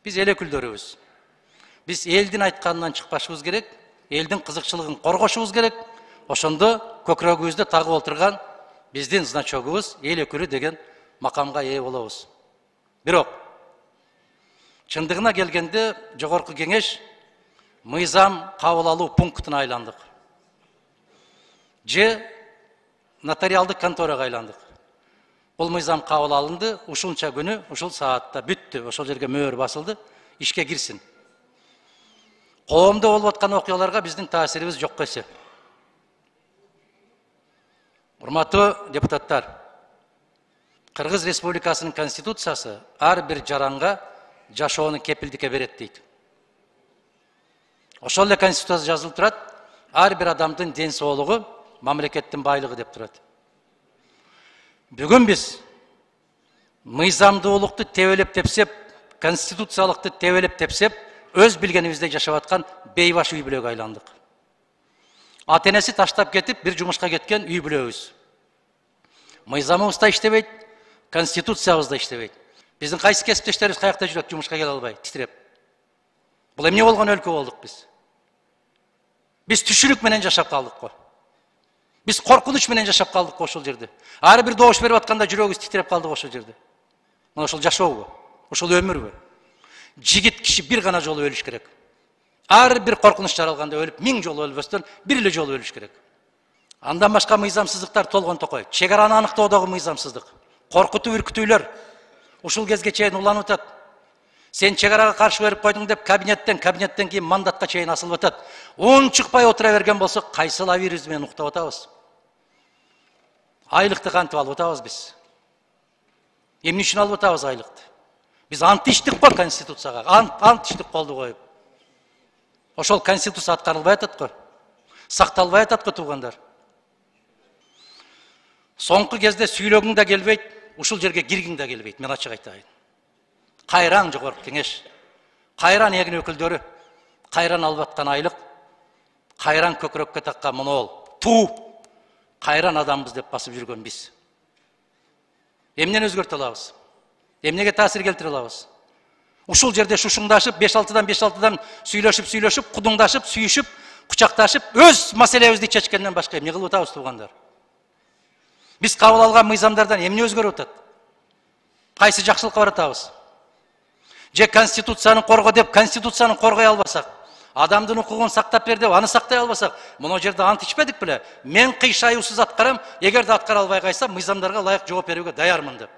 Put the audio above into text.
Биз эл өкүлдөрүбүз. Биз элдин айтканынан чыкпашыбыз керек, элдин кызыкчылыгын коргошубуз керек. Ошондо көкүрөгүбүздө тагып отурган биздин значогубуз эл өкүлү деген макамга ээ болобуз. Бирок чындыгына келгенде жогорку кеңеш мыйзам кабыл алуу пунктуна айландык. Же нотариалдык конторага айландык. Бул мыйзам кабыл алынды, ушунча күнү, ушул саатта бүттү, ошол жерге мөөр басылды, ишке кирсин. Коомдо болуп аткан окуяларга биздин таасирибиз жок эсе. Урматтуу депутаттар, Кыргыз Республикасынын конституциясы ар бир жаранга жашоону кепилдикке берет дейт. Ошол эле конституцияда жазылып турат, ар бир адамдын ден соолугу мамлекеттин байлыгы деп турат. Бүгүн биз мыйзамдуулукту тебелеп тепсеп, конституциялыкты тебелеп тепсеп, өз билгенибизде жашап аткан бейбаш үй бүлөгө айландык. Ата-энеси таштап кетип, бир жумушка кеткен үй бүлөбүз. Мыйзамыбыз да иштебейт, конституциябыз да иштебейт. Биздин кайсы кесиптештерибиз каякта жүрөт, жумушка келе албай, титиреп. Бул эмне болгон өлкө болдук биз? Биз түшүнүк менен жашап калдык го. Биз коркунуч менен жашап калдык ошол жерде. Ар бир добуш берип атканда жүрөгүбүз титиреп калдык ошол жерде. Мына ошол жашообу, ошол өмүрбү? Жигит киши бир гана жолу өлүш керек. Ар бир коркунуч жаралганда өлүп, 1000 жолу өлбөстөн бир эле жолу өлүш керек. Андан башка мыйзамсыздыктар толгон токой. Чек араны аныктоодогу мыйзамсыздык. Коркутуу, үркүтүүлөр ушул кезге чейин уланып атат. Сен чек арага каршы берип койдуң деп кабинеттен кийин мандатка чейин асылып атат. Чыкпай отура берген болсок, кайсы лавирибиз менен уктап атабыз? Айлыкты кантип алып атабыз биз? Эмне үчүн алып атабыз айлыкты? Биз ант иштик го конституцияга, ант иштик колду коюп. Ошол конституция аткарылбай атат го. Сакталбай атат го туугандар. Соңку кезде сүйлөгүң да келбейт, ушул жерге киргиң да келбейт, мен ачык айтайын. Кайран жогорку кеңеш, кайран эгин өкүлдөрү, кайран алып аткан айлык, кайран көкүрөккө таккан монол, кайран адамбыз деп басып жүргөн биз. Эмнени өзгөртө алабыз? Эмнеге таасир келтире алабыз? Ушул жерде шушуңдашып, 5-6дан сүйлөшүп, кудуңдашып, сүйүшүп, кучакташып, өз маселебизди чечкенден башка эмне кылып атабыз туугандар? Биз кабыл алган мыйзамдардан эмне өзгөрүп атат? Кайсы жакшылыкка баратабыз? Же конституцияны корго деп, конституцияны коргой албасак, адамдын укугун сактап бер деп, аны сактай албасак, мына жерде ант ичпедик беле? Мен кыйшаюусуз аткарам, эгерде аткара албай кайсам, мыйзамдарга ылайык жооп берүүгө даярмын деп.